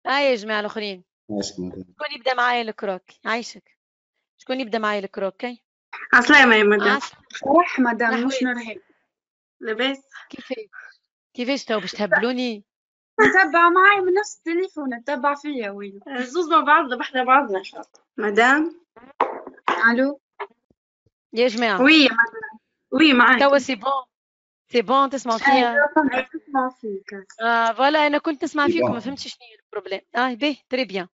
يا جماعة الآخرين. عايشك مدام. شكون يبدا معايا الكروك؟ عايشك. شكون يبدا معايا الكروك؟ عسلامة يا مدام. صراحة مدام مش نحوي. نرهب. لاباس. كيفاش تو باش تهبلوني؟ نتبع معي من نفس التليفون نتبع فيا وين. زوز مع بعضنا بحنا بعضنا إن شاء الله. مدام. ألو. يا جماعة. وي يا مدام. وي معاك. توا سي بون تسمعوا فيا؟ نسمع فيك. فوالا أنا كنت نسمع فيكم، ما bon. فهمتش شنو هي البروبليم. باهي تري بيان.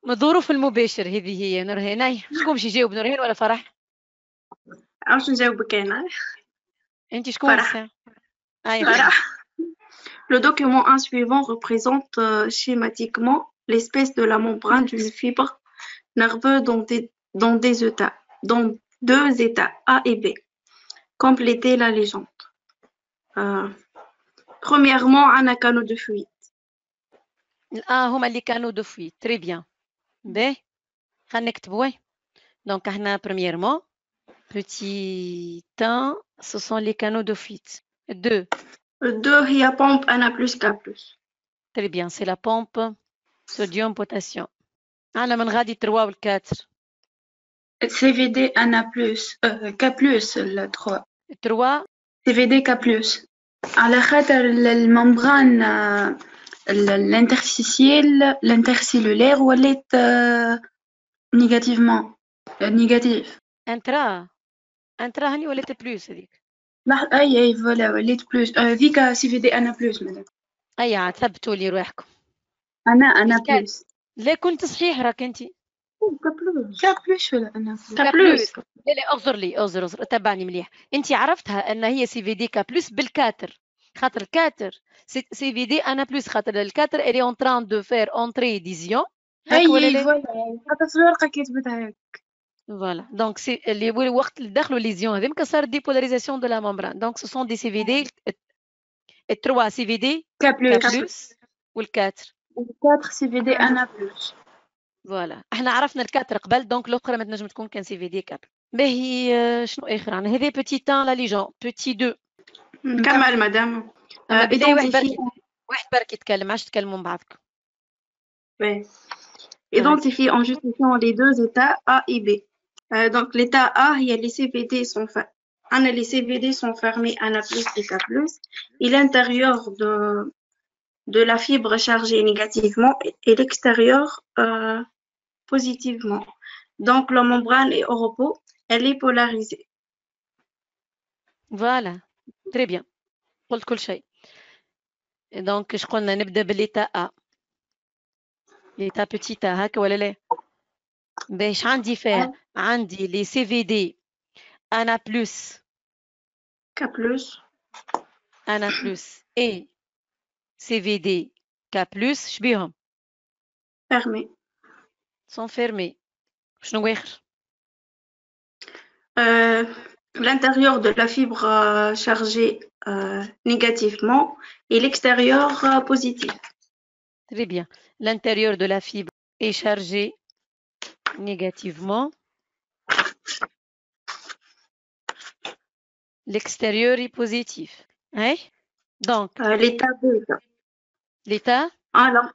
الظروف المباشر هذه هي نورهان. شكون باش يجاوب، نورهان ولا فرح؟ عاوش نجاوبك أنا. انت شكون؟ فرح. فرح. فرح. Le document A suivant représente schématiquement l'espèce de la membrane d'une fibre nerveuse dans deux états A et B. Complétez la légende. Premièrement, un canal de fuite. هما اللي كانوا دو فوي. تري بيان. باهي خلينا نكتبوا. دونك احنا premièrement petit 1 ce sont les canaux de fuite. 2 2 هي pompe N plus K plus. très bien, c'est la pompe sodium potassium. أنا من غادي 3 وال 4. CVD N plus K plus ال 3. 3 CVD K plus. على خاطر الممبران l'intercellulaire ولات négativement négatif. انترا هني ولات بلوس هذيك. لحظة أي فوالا ولات بلوس ذيك CVD أنا بلوس مدام. أي عاد ثبتوا لي روحكم. أنا بلوس. لا كنت صحيح راك أنت. كابلوس ولا أنا كابلوس. لا اغزر لي اغزر تبعني مليح. أنت عرفتها أن هي سي في دي كابلوس بالكاتر، خاطر الكاتر سي في دي أنا بلوس، خاطر الكاتر إلي أون تران دو فير أونتري ديزيون. هاي فوالا حتى في الورقة كتبتها هيك. Voilà, donc c'est les وقت اللي دخلوا ليزيون هذيك صار dépolarisation de la membrane. Donc ce sont des CVD 3 CVD K plus وال4 وال4 CVD أنا بلوس. فوالا احنا عرفنا الكاتر قبل، دونك الاخرى ما تنجم تكون كان CVD 4. باهي شنو اخر عندنا؟ هذا بوتي تان لا ليجون بوتي 2. نكمل مدام. بداية واحد برك يتكلم، عاش تكلموا مع بعضكم. Identifie en justifiant les deux états A et B. Donc l'état A, les CVD sont fermés N plus et K plus, et l'intérieur de la fibre chargée négativement et l'extérieur positivement. Donc la membrane est au repos, elle est polarisée. Voilà, très bien. قلت كل شيء. donc اش قلنا؟ نبدا بالإيتا A. ليتا بوتيتا هكا ولا لا؟ باش عندي فيها عندي لي سي في دي انا بلس K plus انا بلس اي سي في دي كا بلس شبيهم؟ fermés. سون فيرمي. شنو اخر؟ L'intérieur de la fibre chargée négativement et l'extérieur positif. Très bien. L'intérieur de la fibre est chargé négativement. L'extérieur est positif. Hein? Donc, l'état B. L'état? Ah non.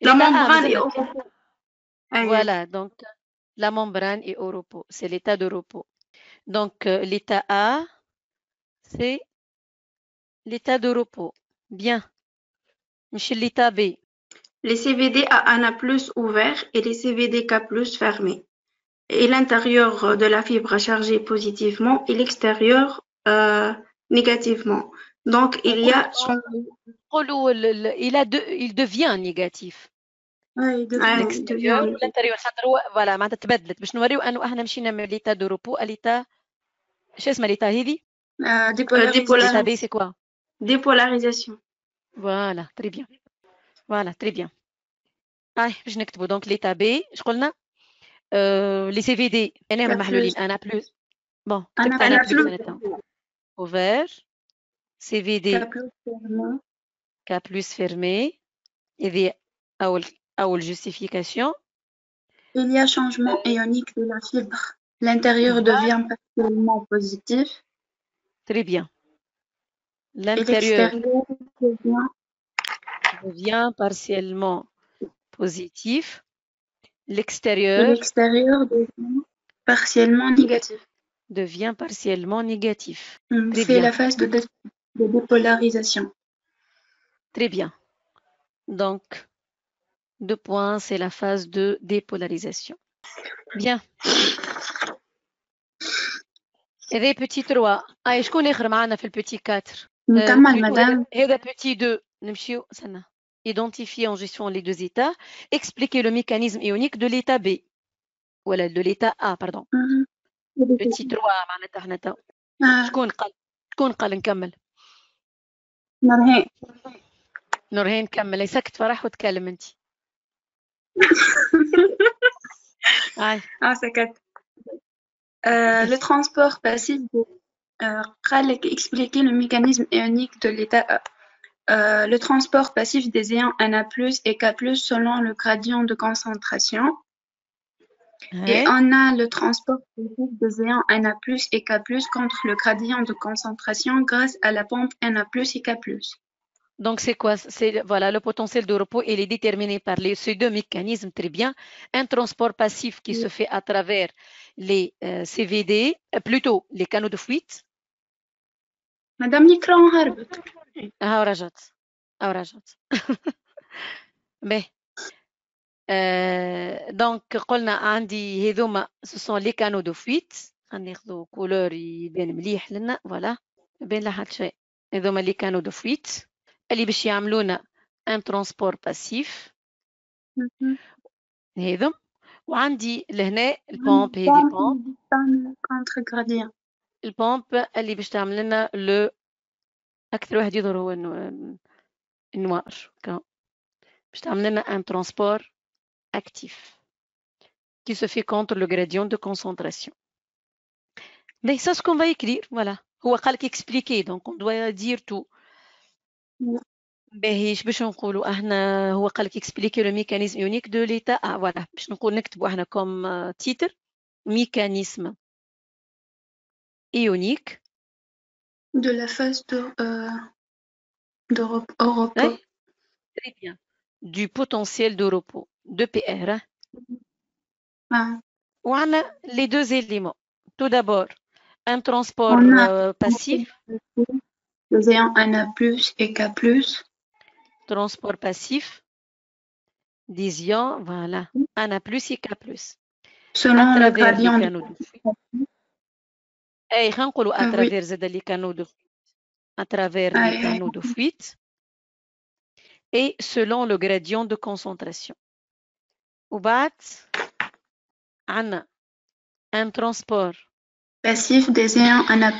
La membrane est au repos. Voilà, donc la membrane est au repos. C'est l'état de repos. Donc, l'état A, c'est l'état de repos. Bien. Monsieur l'état B. Les CVD à N plus ouverts et les CVD K plus fermés. Et l'intérieur de la fibre chargé positivement et l'extérieur négativement. Donc, il y a... il devient négatif. l'extérieur والانتيريور خاطر هو فوالا معناتها تبدلت باش نوريو انه احنا مشينا من ليتا دو روبو ليتا شو اسمها ليتا هذه؟ ليتا بي سي كوا؟ dépolarisation. فوالا تري بيان. فوالا تري بيان. باش نكتبوا دونك ليتا بي اش قلنا؟ لي سي في دي انا محلولين انا بلس. بون كتبت انا بلس انا اوفر سي في دي كا بلس فيرمي. هذه أول justification. Il y a changement ionique de la fibre. L'intérieur devient partiellement positif. Très bien. L'intérieur devient partiellement positif. Et L'extérieur l'extérieur devient partiellement négatif. devient partiellement négatif. Très C'est bien, la phase de dépolarisation. très bien. Donc, 2 points, c'est la phase de dépolarisation. Bien. هذا petit 3. شكون آخر معنا في petit 4 نكمل plutôt مدام. هذا petit 2. نمشيو استنى. Identifier en gestion les deux états. Expliquer le mécanisme ionique de l'état B. Voilà, de l'état A, pardon. Petit 3 معناتها احنا تو. شكون قال نكمل؟ نورهان. نورهان كمل. سكت فرح وتكلم انت. سكت. Le transport passif expliquer le mécanisme ionique de l'état A. Le transport passif des ions Na+ et K+ selon le gradient de concentration. Et on a le transport passif des ions Na+ et K+ contre le gradient de concentration grâce à la pompe Na+ et K+. Donc, c'est quoi? C'est voilà, le potentiel de repos, il est déterminé par ces deux mécanismes, très bien. Un transport passif qui se fait à travers les CVD, plutôt les canaux de fuite. Madame l'écran هربت. رجعت. Mais, donc, قلنا عندي هذوما ce sont les canaux de fuite. ناخذوا couleur يبان مليح لنا. Voilà. يبان لا حتى شيء. هذوما les canaux de fuite. اللي باش يعملونا un transport passif. هذا. وعندي لهنا البومب هذه بومب. contre gradient. البومب اللي باش تعمل لنا لو اكثر واحد يظهر هو النوار. باش تعمل لنا un transport actif qui se fait contre le gradient de concentration. Mais ça ce qu'on va écrire, voilà. هو قال لك expliquer, donc on doit dire tout. باهي باش نقولوا احنا هو قال لك expliquer le mécanisme ionique de l'état A. Voilà, باش نقول نكتبوا احنا comme titre mécanisme ionique de la phase de repos. Oui, très bien. Du potentiel de repos de PR. On a les deux éléments. Tout d'abord, un transport passif. Les ions Na+ et K+. Transport passif des ions, voilà, Na+ et K+. Selon à le travers les gradient canaux de fuite. à travers les canaux de fuite. À travers les canaux de fuite. Et selon le gradient de concentration. وبعد عنا un transport passif des ions Na+.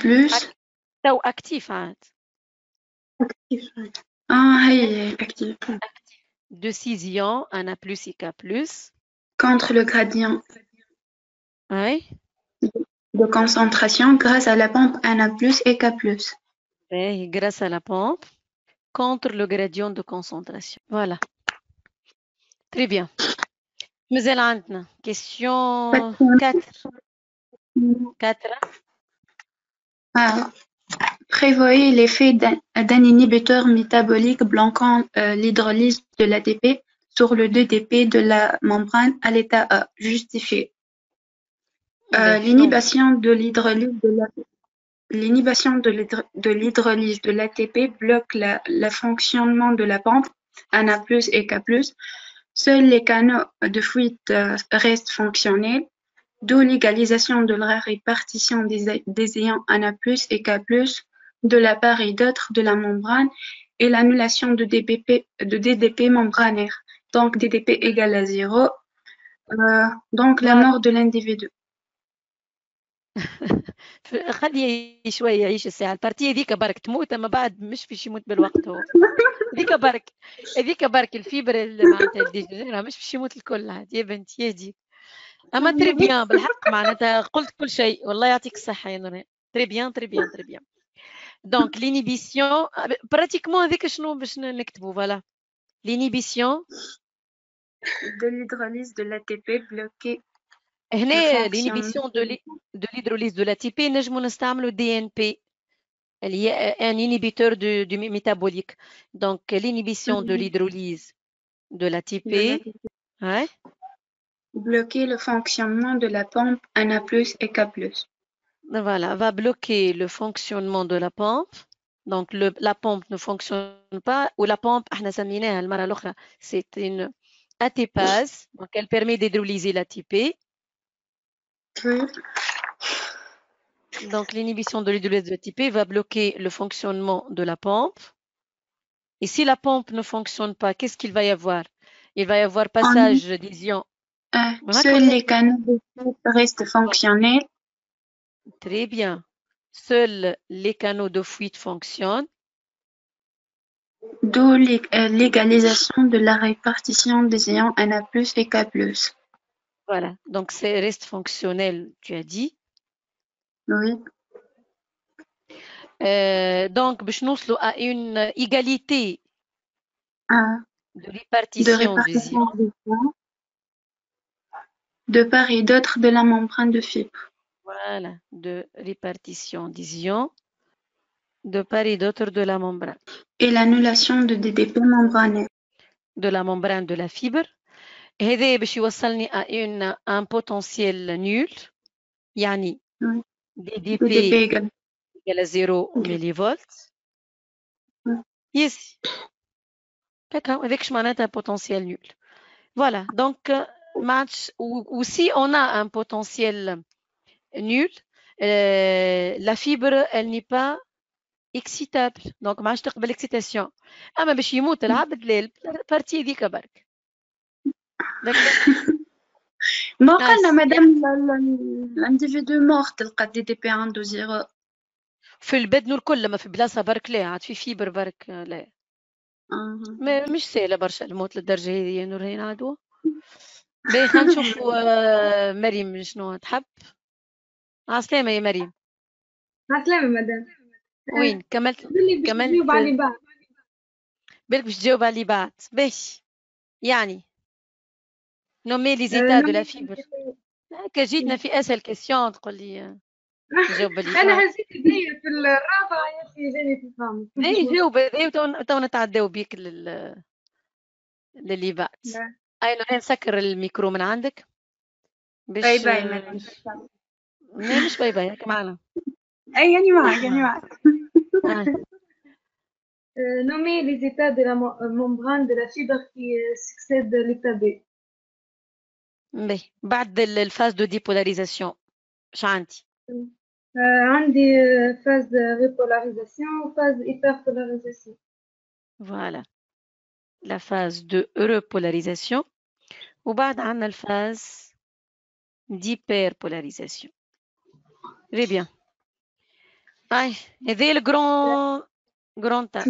أو actif عاد. actif. De 6 ions Na+ et K+. Contre le gradient de concentration grâce à la pompe Na+ et K+. Et grâce à la pompe contre le gradient de concentration. Voilà. Très bien. مازال عندنا question 4. Prévoyez l'effet d'un inhibiteur métabolique bloquant l'hydrolyse de l'ATP sur le 2-DP de la membrane à l'état A. Justifié. L'inhibition de l'hydrolyse de l'ATP bloque le fonctionnement de la pompe Na+ et K+. Seuls les canaux de fuite restent fonctionnels, d'où l'égalisation de la répartition des ions Na+ et K+, de la part et d'autre de la membrane et l'annulation de DDP membranaire. Donc DDP égale à 0. Donc la mort de l'individu. خليه شويه يعيش الساعه البارتيه هذيك برك تموت اما بعد مش باش يموت بالوقت هو هذيك برك الفيبر معناتها الديجنيرا مش باش يموت الكل عاد يا بنتي يهديك اما تري بيان بالحق معناتها قلت كل شيء والله يعطيك الصحه يا نوران تري بيان دونك l'inhibition براتيكمون هذيك شنو باش نكتبوا فوالا l'inhibition de l'hydrolyse de l'ATP bloquée. هنا l'inhibition de l'hydrolyse de l'ATP نجمو نستعملوا DNP Il y a un inhibiteur du métabolique. Donc, l'inhibition de l'hydrolyse de l'ATP, ouais, Bloquer le fonctionnement de la pompe Na+, et K+. voilà, va bloquer le fonctionnement de la pompe. Donc, la pompe ne fonctionne pas, ou la pompe, احنا سميناها المرة الأخرى, c'est une ATPase, donc elle permet d'hydrolyser l'ATP. Oui. Donc, l'inhibition de l'hydrolyse de l'ATP va bloquer le fonctionnement de la pompe. Et si la pompe ne fonctionne pas, qu'est-ce qu'il va y avoir? Il va y avoir passage d'ions. Seuls les canaux de fuite restent fonctionnels. Très bien. Seuls les canaux de fuite fonctionnent. D'où l'égalisation de la répartition des ions Na+, et K+. Voilà. Donc, c'est reste fonctionnel, tu as dit. Oui. Donc, باش نوصلوا à une égalité de De répartition des répartition ions. des ions de part et d'autre de la membrane de fibre. Voilà, de répartition des ions de part et d'autre de la membrane. Et l'annulation de DDP membranaire. De la membrane de la fibre. هذا باش يوصلني à un potentiel nul. يعني Oui. DDP DDP égale égale à 0 millivolts. Yes. D'accord, avec je m'en un potentiel nul. Voilà, donc match ou si on a un potentiel nul, la fibre, elle n'est pas excitable. Donc, ما عادش تقبل excitation. أما باش يموت العبد لا البارتي هذيك برك. ما قلنا مادام l'individu mort تلقى DDP عنده 0. في البدن الكل، ما في بلاصة برك لا، عاد في فيبر برك لا. مش سهلة برشا الموت للدرجة هذه يا نورهين عدوى. باهي خلينا نشوفوا مريم شنو تحب. عسلامة يا مريم. عسلامة مدام. وين كملت نجاوب على اللي بعد. بالك باش تجاوب على اللي بعد. باهي يعني نومي لي زيتا دو لا فيبر. هكا جيتنا في اسهل كيسيون تقول لي نجاوب اللي بعد. انا هزيت يديا في الرابعة يا اخي جاني في فهم. باهي جاوب هذا تو نتعداو بيك للي بعد. اي نورين نسكر الميكرو من عندك باش باي باي مدام. لا مش باي باي هكا معنا. اي يعني معك Nommer les états de la membrane de la fibre qui succède l'état B. باهي بعد الفاز دو ديبولاريزاسيون اش عندي؟ عندي phase de repolarisation و phase hyperpolarisation. Voilà, la phase de repolarisation وبعد عندنا الفاز d'hyperpolarisation. Très bien. هاي هذا الجرون تا.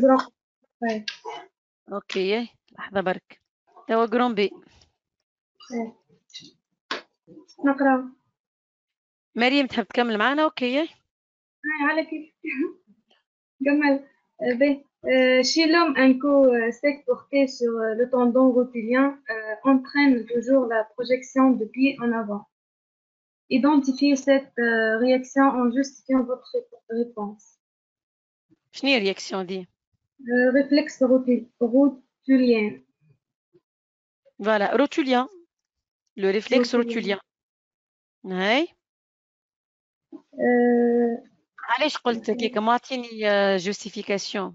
اوكي لحظة برك توا جرون بي. نقرأ. مريم تحب تكمل معنا؟ اوكي هاي على كيف. كمل. Chez l'homme, un coup sec porté sur le tendon rotulien entraîne toujours la projection de pied en avant. Identifiez cette réaction en justifiant votre réponse. شنو هي الرياكسيون دي؟ Réflexe rotulien. Voilà, rotulien. Le réflexe rotulien. هاي علاش قلت كيك ما عطيني justification.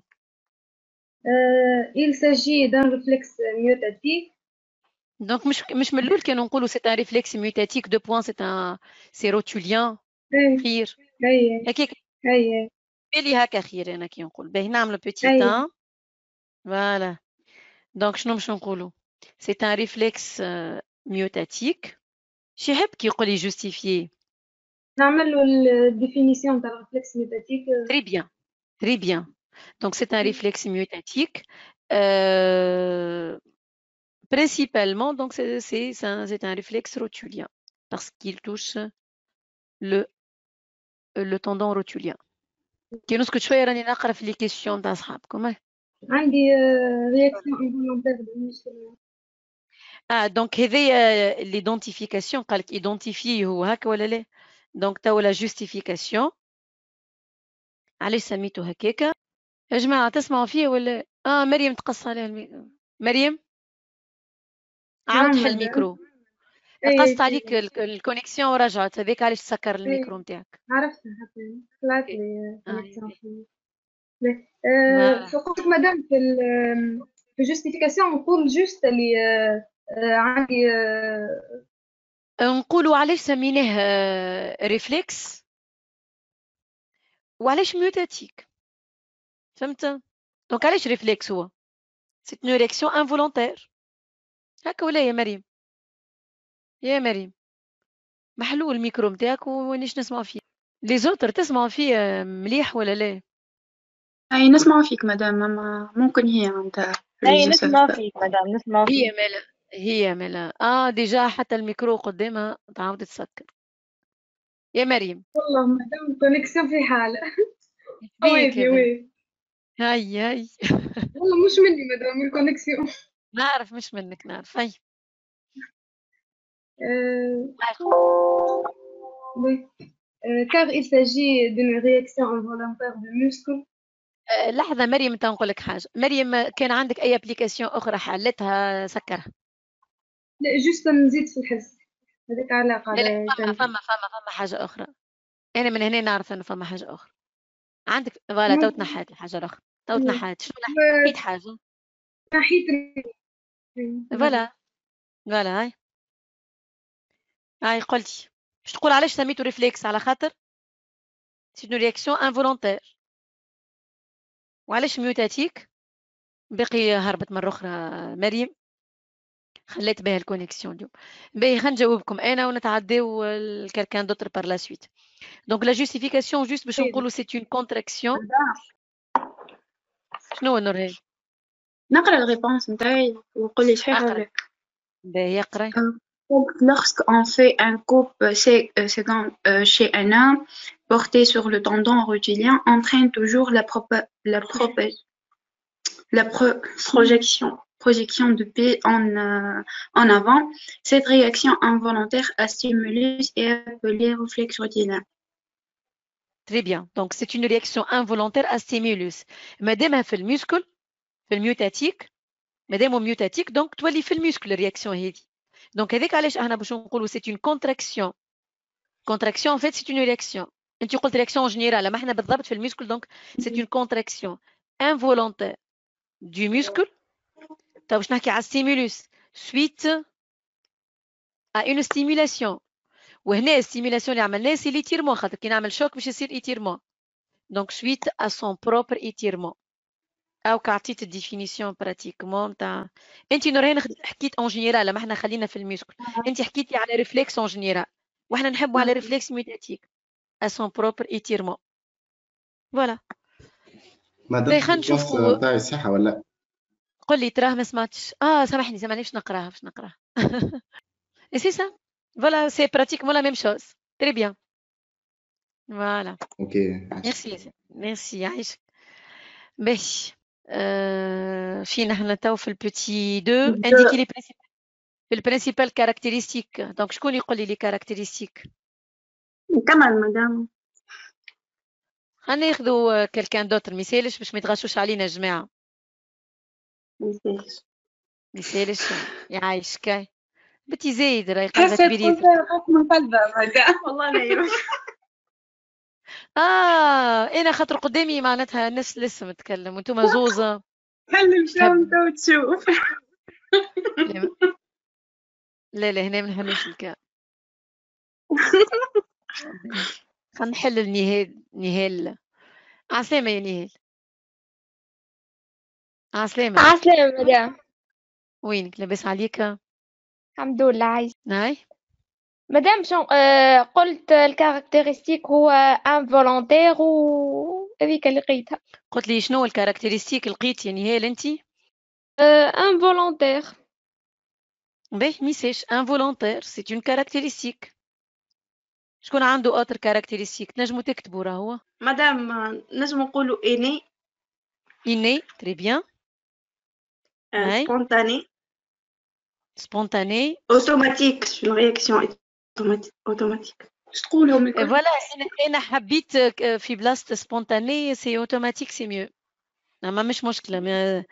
Il s'agit d'un réflexe myotatique. Donc مش من الأول كانوا نقولوا c'est un réflexe myotatique de point c'est rotulien. خير هكاك بالي هكا خير أنا كي نقول باهي نعمل petit 1. Voilà. Donc شنو باش نقولوا c'est un réflexe myotatique. شي يحب كي يقول لي justifier. نعملوا الديفينيسيون تاع الريفلكس ميوتاتيك. Très bien. Très bien. Donc c'est un réflexe myotatique. Principalement, donc c'est un réflexe rotulien parce qu'il touche le tendon rotulien. كي نسكت شوية راني نقرا في لي كيسيون تاع صحابكم. عندي رياكسيون انفولونتير بالنسبة. donc هذه l'identification قالك identifier هو هكا ولا لا. donc توا la justification علاش سميته هكاكا؟ يا جماعة تسمعوا فيه ولا؟ مريم تقص عليها مريم عاود نعم حل مدام. الميكرو. أي قصت عليك الكونيكسيون ورجعت، هذاك علاش تسكر أي الميكرو نتاعك. عرفتها حتى طلعت اوكي. لي كونيكسيون يبي. فيه. فوالا. فقلت مدام في الجوستيفيكاسيون نقول جوست اللي عندي نقولوا علاش سميناه ريفلكس وعلاش ميوتاتيك، فهمت؟ دونك علاش ريفلكس هو سي une réaction involontaire. هكا ولا يا مريم؟ يا مريم محلول الميكرو نتاعك ومانيش نسمع فيه. لي زوتر تسمعوا فيه مليح ولا لا؟ أي نسمع فيك مدام، ممكن هي عندها أي ريزو نسمع سيرفر. فيك مدام، نسمع هي فيك. ملا هي ملا ديجا حتى الميكرو قدامها تعاود تسكر. يا مريم والله مدام كونيكسيون في حالة. بيك يا ويفي بنت. وي هاي والله مش مني مدام الكونيكسيون. نعرف مش منك، نعرف. هاي oui. Car il s'agit d'une réaction involontaire du muscle. لحظة مريم تنقول لك حاجة. مريم كان عندك أي أبليكاسيون أخرى حلتها سكرها؟ لا جوست نزيد في الحس هذيك علاقة لا على فما حاجة أخرى. أنا من هنا نعرف أنه فما حاجة أخرى عندك. فوالا تو ممكن تنحات الحاجة الأخرى. تو تنحات شنو نحيت حاجة؟ ناحية فوالا هاي قلتي باش تقول علاش سميتو ريفلكس، على خاطر سي اون رياكسيون انفولونتير. وعلاش ميوتاتيك؟ باقي هربت مرة أخرى مريم، خليت بها الكونيكسيون اليوم. باهي خلينا نجاوبكم أنا ونتعداو لكالكان دوتر بار لا سويت. دونك لا جوستيفيكاسيون جوست باش نقولوا سي اون كونتراكسيون. شنو هو نورهان؟ نقرا الريبونس نتاعي وقولي صحيح أقرأ. ولا. باهي اقرأ. Donc, lorsqu'on fait un coupe sédent chez un homme porté sur le tendon rotulien, entraîne toujours projection de pied en avant. Cette réaction involontaire à stimulus est appelée réflexe rotulien. Très bien. Donc, c'est une réaction involontaire à stimulus. مادامها في الميوسكل في الميوتاتيك، مادامه ميوتاتيك دونك تولي في الميوسكل الرياكسيون هذه. دونك هذاك علاش احنا باش نقولوا سي اون كونتراكسيون. كونتراكسيون ان فيت سي اون رياكسيون. انت قلت رياكسيون جينيرال، ما احنا بالضبط في الميوسكل دونك سي اون كونتراكسيون انفولونتير دو ميوسكل. تو باش نحكي على ستيمولوس سويت ا اون ستيمولاسيون. وهنا الستيمولاسيون اللي عملناه سي ليتيرمون، خاطر كي نعمل شوك باش يصير ايتيرمون. دونك سويت ا سون بروبر ايتيرمون. او كعطيت الديفينيسيون براتيكمون تاع انت نورهان حكيت اون جينيرال، ما احنا خلينا في الميوسكل. انت حكيتي على ريفلكس اون جينيرال، واحنا نحبوا على ريفلكس ميوتاتيك ا سون بروبر ايتيرمون. فوالا. مادام خلينا نشوفوا. نتاعي صحة ولا؟ قل لي تراه ما سمعتش. سامحني باش نقراها et c'est ça. Voilà, c'est pratiquement la même chose. Très bien. Voilà. Ok. Merci عايشك. باهي فينا احنا تو في البوتي 2 indiquer les principales في البرينسيبال كاركتيرستيك. دونك شكون يقول لي كاركتيرستيك؟ كمان مدام. خلينا ناخذوا كلكان دوتر مثالش باش ما يتغشوش علينا يا جماعه. مثالش يعيشك بنتي زايد راهي قلبها حسيت كبير. قلتها فوق من قلبها مدام. والله لا يروح. انا خاطر قدامي معناتها الناس لسه متكلم وانتم زوزه. خلي الشام تو تشوف. لا هنا ما نحلوش الكلام. خلينا نحل نهال. عسلامة يا نهال. عسلامة مدام. وينك؟ لاباس عليك؟ الحمد لله. عايز هاي مدام شو قلت الكاركتيرستيك هو انفولونتير وهذيك اللي لقيتها. قلت لي شنو الكاركتيرستيك لقيت يا نهال انت؟ انفولونتير. باهي ميساج انفولونتير سي اون كاركتيرستيك. شكون عنده اوتر كاركتيرستيك تنجموا تكتبوا راهو؟ مدام نجم نقولوا اني تري بيان. spontané spontané automatique. C'est une réaction automatique. تقولهم الكل. فوالا انا حبيت في بلاصه سبونتاني سي اوتوماتيك سي ميو ما مش مشكله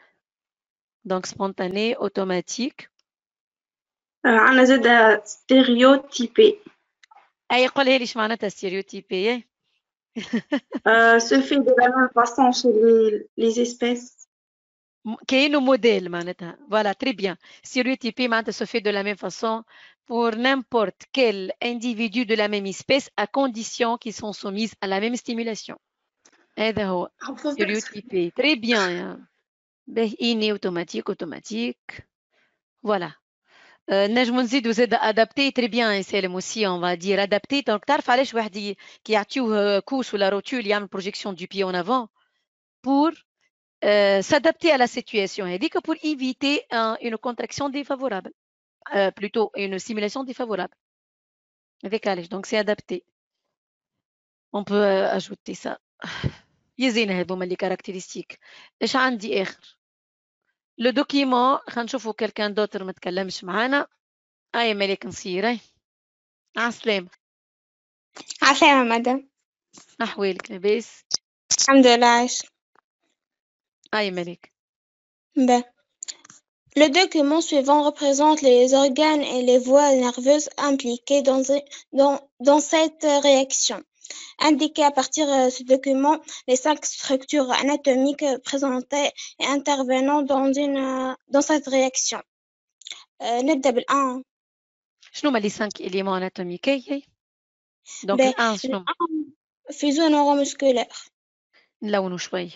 دونك سبونتاني اوتوماتيك. عندنا زاد ستيريوتيبي. اي قولها لي اش معناتها ستيريوتيبي. Se fait de la même façon chez les espèces. كاينو موديل معناتها فوالا تري بيان. ستيريوتيبي معناتها se fait de la même façon pour n'importe quel individu de la même espèce à condition qu'ils sont soumis à la même stimulation. هذا هو ستيريوتيبي تري بيان يا باهي. اني اوتوماتيك فوالا. نجمو نزيدو زاد ادابتي تري بيان يسالم اوسي اون فا دير ادابتي. دونك تعرف علاش واحد كي يعطيوه كوش ولا روتول يعمل بروجيكسيون دو بي اون افون بور s'adapter à la situation هذيك pour éviter une contraction défavorable, plutôt une stimulation défavorable. Avec علاش donc c'est adapté. On peut ajouter ça. يزين هذوما لي كاركتيرستيك. ايش عندي اخر؟ لو دوكيمون خلينا نشوفوا كالكان دوتر ما تكلمش معانا. اي ملك نصير. عسلامة. عسلامة مدام. احوالك لاباس؟ الحمد لله عايش. اي ملك. Ben. Le document suivant représente les organes et les voies nerveuses impliquées dans cette réaction. Indiquez à partir de ce document les 5 structures anatomiques présentées et intervenant dans cette réaction. نبدأ بالآن. شنو هما لي 5 éléments anatomiques؟ donc الآن شنو؟ fuseau neuromusculaire. نلونو شوي.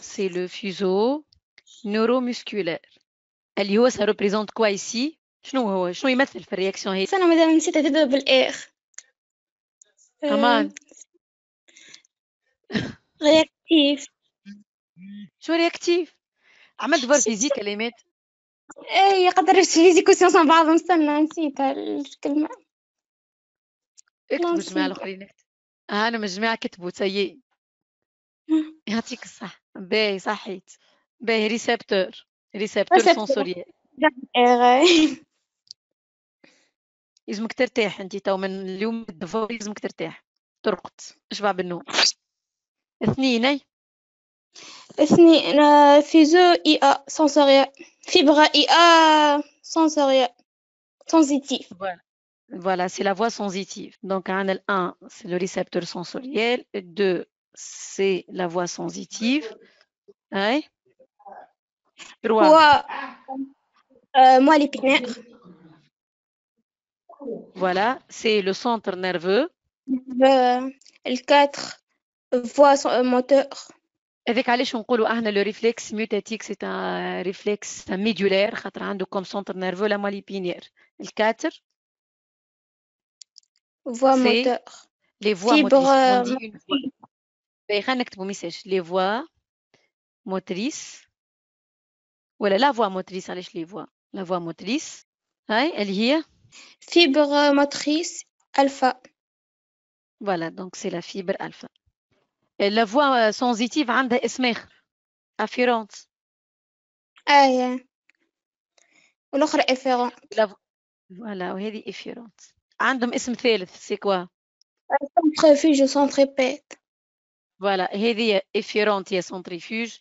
c'est le fuseau neuromusculaire. اللي هو ça représente quoi ici؟ شنو يمثل في الرياكسيون هي؟ أنا مادام نسيت تبدأ بالإخ. أمان. رياكتيف. شو رياكتيف؟ عملت دبر فيزيك كلمات. ايه قدرت فيزيك وسيونس مع بعض. نستنى نسيتها الكلمة. اكتبوا الجماعة الآخرين. أنا من الجماعة كتبوا سيء. يعطيك الصح. باهي صحيت. باهي ريسبتور سونسوريال. لازمك ترتاح انت تو من اليوم الدفور لازمك ترتاح ترقد اشبع بالنوم. 2 فيزو اي ا سنسوريال فيبرا اي ا سنسوريال sensitif. Voilà, c'est la voie sensitive. Donc, un 1, c'est le récepteur sensoriel. 2, c'est la voie sensitive. 3. Moelle épinière. Voilà, c'est le centre nerveux. 4, voie moteur. Avec علاش نقولوا احنا le réflexe mutatique c'est un réflexe médulaire خاطر عنده comme centre nerveux la moelle épinière. 4. voie moteur. Les voies motrices. On dit une voie. خلينا نكتبوا ميساج. Les voies motrices. ولا la voie motrice علاش les voies. La voie motrice. هاي اللي هي fibre motrice alpha. Voilà, donc c'est la fibre alpha. Et la voie sensitive عندها اسم آخر. Afférente. والأخرى efferente. Voilà, وهذه efferente. عندهم اسم ثالث c'est quoi؟ centrifuge centripète. Voilà, هذه efferente هي centrifuge.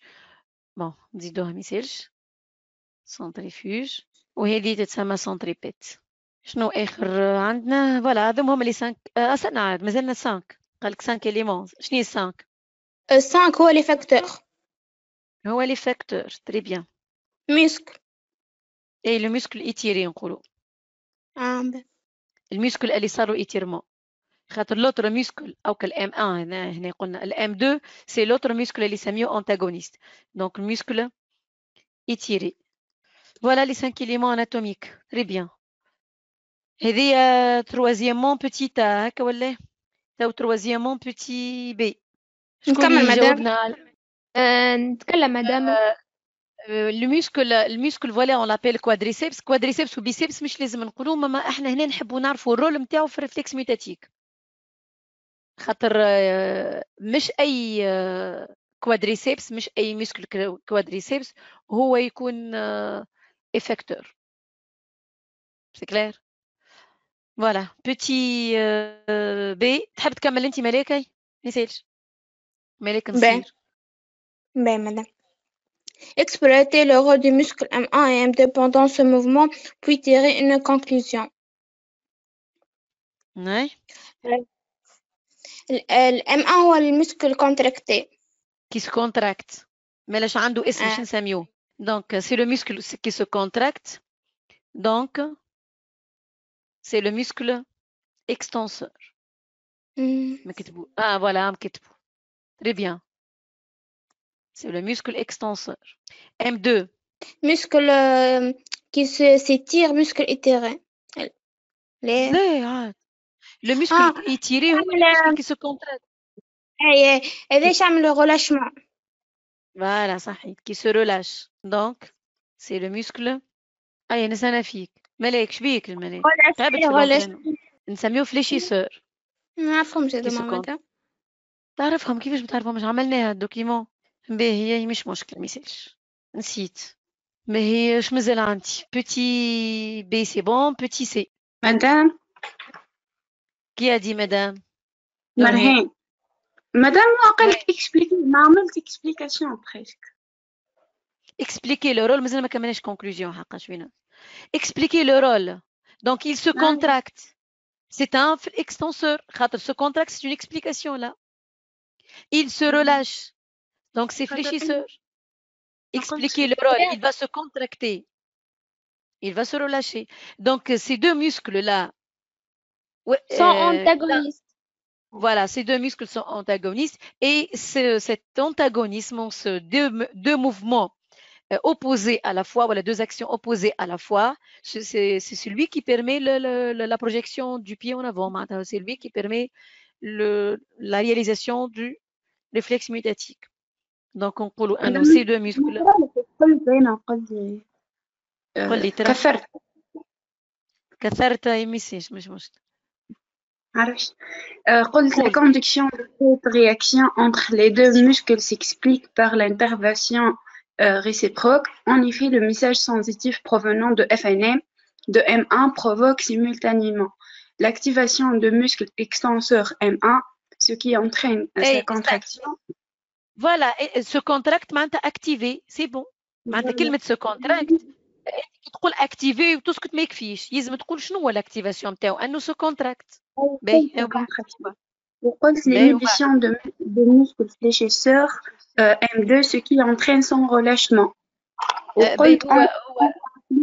bon نزيدوها ميسالش. centrifuge وهذه تتسمى centripète. شنو آخر عندنا؟ فوالا هذوما هما لي 5. أصلا عاد مازلنا 5. قالك 5 éléments. شنو هي 5؟ 5 هو لي فاكتور. هو لي فاكتور. تري بيان. muscle. اي لو muscle étiré نقولوا. الميسكل اللي صاروا ايتيرمون خاطر لوتر ميسكل او كالام 1 هنا قلنا الام 2 سي لوتر ميسكل اللي سميوه انتاغونيست دونك الميسكل étiré. Voilà les 5 éléments anatomiques. Très bien. هذه troisièmement petit a هكا ولا تو troisièmement petit b. نكمل مدام. نتكلم مدام. الميسكل فوالا اون لابيل كوادريسيبس. كوادريسيبس وبيسيبس مش لازم نقولوا ما احنا هنا نحبوا نعرفوا الرول نتاعو في الريفلكس ميتاتيك خاطر مش اي كوادريسيبس مش اي ميسكل كوادريسيبس هو يكون افكتور. سي كلير. فوالا بوتي بي. تحب تكمل انت ملاكي؟ ميسالش ملاك Ben, نصير. madame. Exploiter le rôle du muscle M1 et M2 pendant ce mouvement, puis tirer une conclusion. Ouais. ال M1 هو المسكل contracté. qui se contracte. Mais là, عنده اسم شو نسميوه. Donc, c'est le muscle qui se contracte. Donc, c'est le muscle extenseur. Ah, voilà, مكتبو. Très bien. C'est le muscle extenseur. M2. Muscle qui s'étire, muscle étiré. Le muscle étiré هو le muscle qui se contracte. ليش عمل le relâchement. Voilà, صحيح. Qui se relâche. Donc, c'est le muscle. أي نسأنا فيك. ملاك شبيك الملاك. تعبت في الانترينمون. نسميه فليشيسور. ما نعرفهمش هذوما ماذا. تعرفهم كيفاش بتعرفهمش؟ عملناها الدوكيمون. باهي هي مش مشكل ميسالش. نسيت. باهي اش مازال عندي؟ بوتي بي سي بون، بوتي سي. مدام. كي ا دي مدام؟ مرهين. مدام وقالك اكسبليكي، ما عملت اكسبليكاسيون بريسك. اكسبليكي لو رول، مازال ما كملناش كونكلوزيون حقا شوينا. اكسبليكي لو رول. دونك il se contracte. C'est un extenseur. خاطر se contracte, c'est une explication là. Il se relâche. Donc c'est fléchisseur. Expliquer le rôle, il va se contracter. Il va se relâcher. Donc ces deux muscles-là sont antagonistes. Voilà, ces deux muscles sont antagonistes. Et cet antagonisme, ce deux mouvements opposés à la fois, voilà, deux actions opposées à la fois, c'est celui qui permet la projection du pied en avant. C'est lui qui permet la réalisation du réflexe mutatique. Donc on peut annoncer deux muscles. كثرت يمسيش مش مشكل. عرفت. قلت la conduction de cette réaction entre les deux muscles s'explique par l'intervention réciproque. En effet, le message sensitif provenant de FNM de M1 provoque simultanément l'activation de muscle extenseur M1, ce qui entraîne sa contraction. Voilà, et se contracte معناتها activé, c'est bon. معناتها كلمة se contracte كي تقول اكتيفي وتسكت ما يكفيش، لازم تقول شنو هو الاكتيفاسيون نتاعو، انه سو كونتراكت. باهي وقلت l'inhibition de muscles fléchisseurs M2 ce qui entraîne son relâchement. وقلت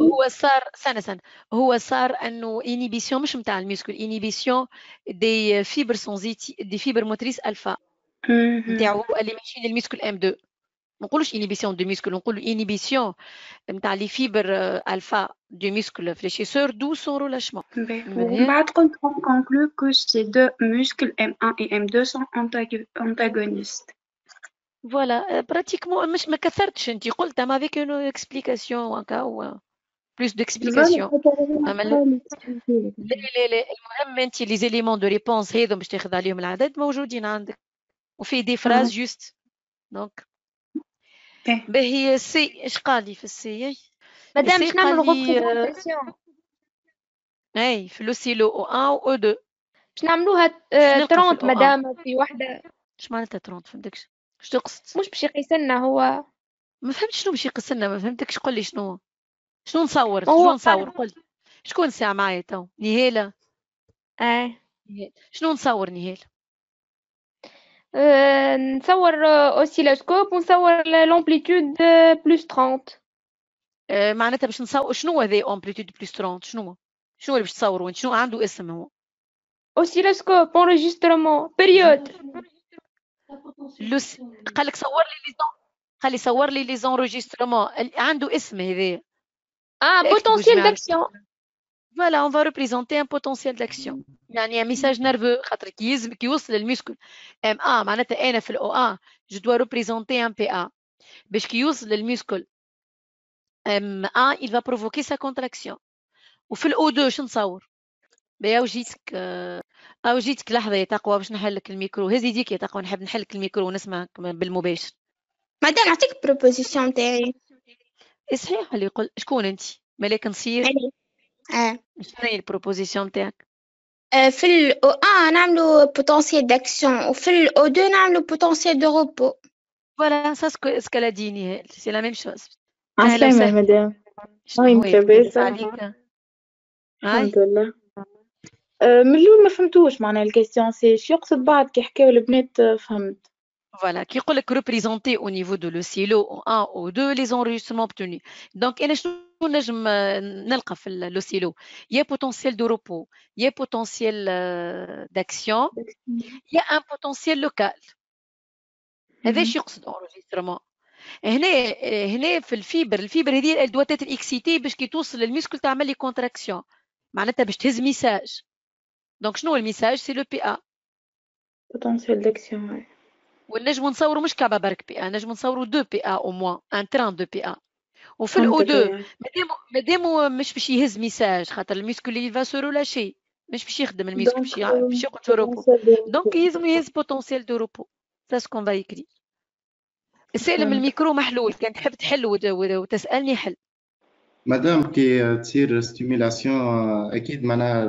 هو صار سنة هو صار انه انيبيسيون مش نتاع الميسكل، انيبيسيون دي فيبر سونزيتي دي فيبر موتريس الفا نتاعو هو اللي ماشي للميسكل M2. ما نقولوش انيبيسيون دو ميسكل، نقولوا انيبيسيون نتاع لي فيبر الفا du muscle fléchisseur, d'où son relâchement. Par contre, on conclut que ces deux muscles M1 et M2 sont antagonistes. Voilà, pratiquement, مش ما كثرتش انت قلت ما avec une explication ou plus d'explication. لا المهم انت les éléments de réponse هذو باش تاخذ عليهم العدد موجودين عندك وفي دي phrases juste. Donc باهي سي ايش قال لي في السي؟ مدام باش نعملوا ريبريزونطاسيون. اي في لو سيلو او 1 و 2 باش نعملوها 30 مدام في وحده. اش معناتها 30؟ فهمتكش اش تقصد؟ مش باش يقيس لنا هو. ما فهمتش شنو باش يقيس لنا، ما فهمتكش. قول لي شنو نصور قول لي شكون ساعه معايا تو؟ نهيله. شنو نصور نهيل؟ نصور اوسيلوسكوب ونصور لامبليتود بلس 30. معناتها باش نصور شنو هذا امبليتود بلس 30؟ شنو اللي باش تصوروا انت؟ شنو عنده اسم هو؟ اوسيلوسكوب انريجسترمون بيريود. قال لك صور لي لي خلي صور لي لي زونريجسترمون عنده اسم هذا. بوتنسيال داكسيون. Voilà, on va représenter un potentiel d'action. يعني un message nerveux خاطر كي يوصل للمسكل M1 معناتها أنا في ال O1 je dois représenter un PA. باش كي يوصل للمسكل M1 il va provoquer sa contraction. وفي ال O2 شنو نصور؟ بيا وجيتك لحظة يا تقوى باش نحلك الميكرو. هذه ديك يا تقوى، نحب نحلك الميكرو ونسمعك بالمباشر. مادام نعطيك بروبوزيسيون تاعي. صحيح اللي يقول شكون انت؟ ملاك نصير؟ شنو هي البروبوزيسيون تاعك؟ في ال O1 نعملو potentiel d'action وفي ال O2 نعملو potentiel de repos. Voilà, ça ce qu'elle a dit Nihal, c'est la même chose. عسلامة مدام. وين لاباس؟ عليك؟ الحمد لله. من الأول ما فهمتوش معناها الكيستيون سي شو يقصد بعد كي حكاو البنات فهمت. Voilà, qui يقول لك représenter au niveau de le silo 1 ou 2 les enregistrements obtenus. Donc أنا شنو نجم نلقى في le silo؟ Il y a potentiel de repos, il y a potentiel d'action, il y a un potentiel local. هذا شو يقصد enregistrement؟ هنا في الفيبر هذه elle doit être excitée باش كي توصل للميسكل تعمل لي كونتراكسيون معناتها باش تهز ميساج. دونك شنو الميساج؟ سي لو بي ا potentiel d'action. ونجمو نصوروا مش كعبه برك بي ا، نجمو نصوروا 2 بي ا او موان ان تران دو بي ا. وفي الاو 2 مادامو مش باش يهز ميساج خاطر الميسكل اللي فا سو رولاشي مش باش يخدم الميسكل باش يقعد في روبو دونك يلزم يهز بوتنسيال دو روبو. سا سكون فا يكري. سالم الميكرو محلول كان تحب تحل وتسالني حل. مادام كي تصير ستيميلاسيون اكيد معناها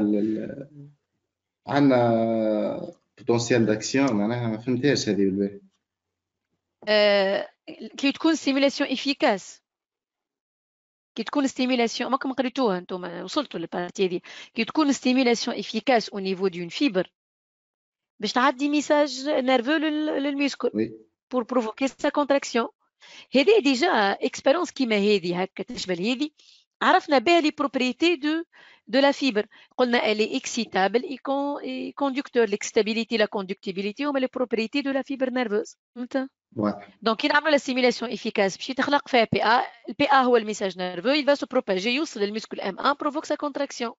عندنا بوتنسيال داكسيون معناها ما فهمتهاش هذه بالبال. كي تكون ستيميلاسيون افيكاس، كي تكون ستيميلاسيون ماكم قريتوها انتم وصلتوا للبارتي هذه، كي تكون ستيميلاسيون افيكاس او نيفو دون فيبر باش تعدي ميساج نيرفو للميسكل بور بروفوكي سا كونتراكسيون. هذه ديجا اكسبيرونس كيما هذه هكا تشبه هذه عرفنا بها لي بروبريتي دو لا فيبر. قلنا الي اكسيتابل اي كوندكتور. ليكسيتابيليتي لا كوندكتيبيليتي هما لي بروبريتي دو لا فيبر نيرفوز. فهمت؟ دونك كي نعملوا لا سيميلاسيون افيكاس باش تخلق فيها بي ا، البي ا هو الميساج نيرفو il va se propager يوصل للميسكل ام 1 بروفوك سا كونتراكسيون.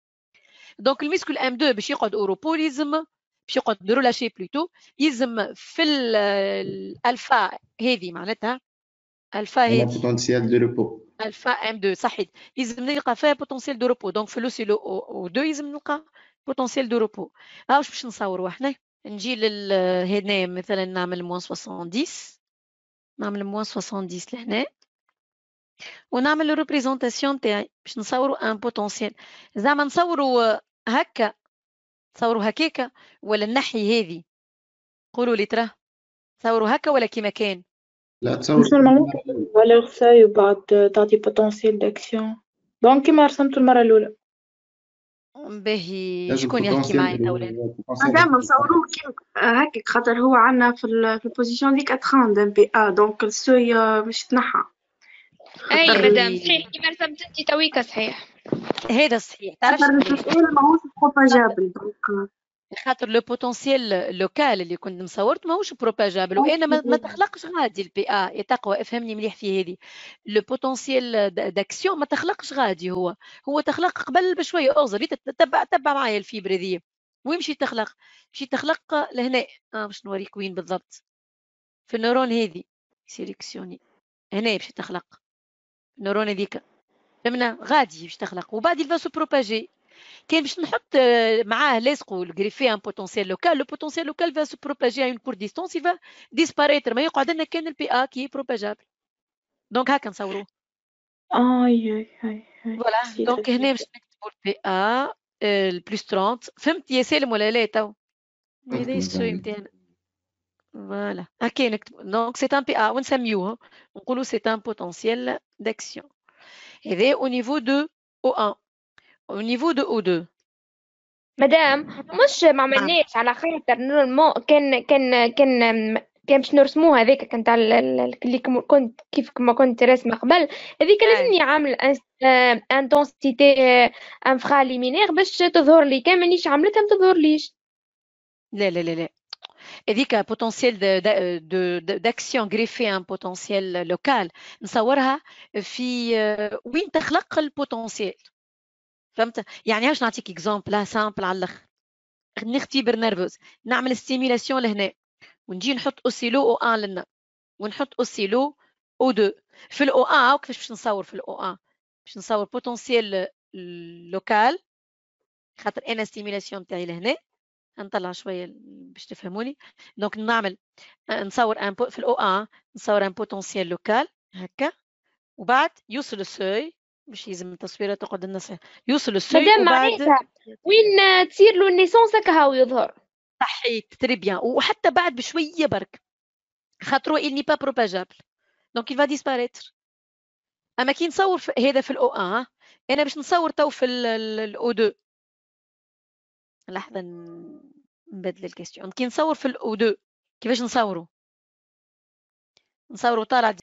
دونك الميسكل ام 2 باش يقعد اوروبو يلزم باش يقعد رولاشي بلوتو يلزم في الالفا هذه معناتها الفا هذه بوتنسيال دو ريبو الفا ام 2 صحيت يلزم نلقى فيها بوتنسيال دو روبو. دونك في لو سيلو او 2 يلزم نلقى بوتنسيال دو روبو. ها واش باش نصوروا احنا؟ نجي هنا مثلا نعمل موان 70 نعمل موان 70 لهنا ونعمل الريبريزونطاسيون تاعي باش نصوروا ان بوتنسيال. زعما نصوروا هكا تصوروا هكاكا ولا النحي هذه؟ قولوا لي ترى تصوروا هكا ولا كيما كان؟ لا تصور valeur ساي وبعد تعطي potentiel d'action دونك كيما رسمتو المرة الأولى. باهي شكون يحكي معايا تولان؟ دائما نصوروه هكا خاطر هو عندنا في البوزيشن ديك 30 بي ا دونك السوي باش تنحى. اي مدام صحيح كيما رسمت انت تويكا صحيح. هذا صحيح. تعرف السؤال ماهوش بروباجابل دونك خاطر لو بوتنسيال لوكال اللي كنت مصورت ماهوش بروباجابل وانا ما تخلقش غادي البي ا يا تقوى. افهمني مليح في هذه لو بوتنسيال داكسيون ما تخلقش غادي هو تخلق قبل بشويه اغزر تبع معايا الفيبر ذي وين مشي تخلق؟ مشي تخلق لهنا باش نوريك وين بالضبط في النيرون هذه سيليكسيوني هنا باش تخلق النيرون هذيك فهمنا غادي باش تخلق وبعد يلفا بروباجي. كان باش نحط معاه لاصقو الغريفي ان بوتنسيال لوكال. لو بوتنسيال لوكال va se propager à une courte distance il va disparaître ما يقعد لنا كان البي ا كي بروباجابل. دونك هكا نصوروه. اي فوالا دونك هنا باش نكتبوا البي ا البلس 30. فهمت يا سالم ولا لا تو؟ هذا الشيء نتاعنا. فوالا هكا نكتب دونك سي ان بي ا ونسميوه نقولوا سي ان بوتنسيال داكسيون. هذا au niveau de O1. au niveau de O2 مدام مش ما عملناش على خاطر نورمالمون كان باش نرسموها هذيك كانت على اللي كنت كيف ما كنت راسمه قبل هذيك لازمني عامل انتونسيتي انفرا ليمينير باش تظهر لي كان مانيش عملتها ما تظهر ليش. لا هذيك بوتنسيال داكسيون غريفي ان بوتنسيال لوكال نصورها في وين تخلق البوتنسيال. فهمت؟ يعني باش نعطيك اكزامبل سامبل على الاخر. نختبر نيرفوز نعمل ستيميلاسيون لهنا ونجي نحط اوسيلو او 1 لنا ونحط اوسيلو او 2 في الاو 1. كيفاش باش نصور في الاو 1؟ باش نصور بوتنسيال لوكال خاطر انا ستيميلاسيون تاعي لهنا نطلع شويه باش تفهموني. دونك نعمل نصور في الاو 1 نصور ان بوتنسيال لوكال هكا وبعد يوصل السوي مش يلزم التصويرة تقعد الناس يوصل السوي مادام وبعد معناتها وين تصير له النيسونس هكا هاو يظهر. صحيت تري بيان، وحتى بعد بشوية برك خاطرو il n'est pas propageable donc il va disparaître. اما كي نصور هذا في الاو 1 انا باش نصور تو في الاو 2. لحظة نبدل الكيستيون. كي نصور في الاو 2 كيفاش نصوروا طالع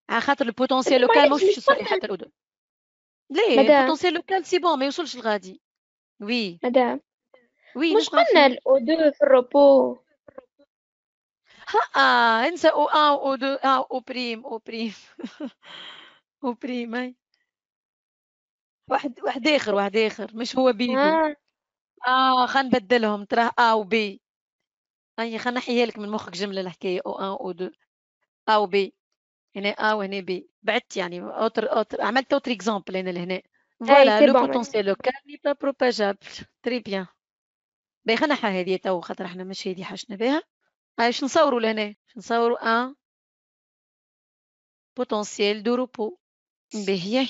على خاطر البوتنسيال لوكال ماهوش باش يوصل حتى الاو 2. ليه البوتنسيال لوكال سي بون ما يوصلش لغادي. وي مدام وي مش قلنا الاو 2 في الروبو. انسى او 1 او 2 او بريم او بريم هاي واحد اخر مش هو بيدو. خلينا نبدلهم تراه ا و بي. هاي خلينا نحيها لك من مخك جمله الحكايه او 1 او 2 ا و بي. هنا ا وهنا بي بعدت يعني اوتر عملت اوتر اكزامبل هنا لهنا. فوالا لو بوتونسيال لوكال ني با بروباجابل. تري بيان. باهي خلينا نحيها هذه تو خاطر احنا مش هذه حاجنا بها. هاي باش نصوروا لهنا نصوروا ان بوتنسيال دو روبو. باهي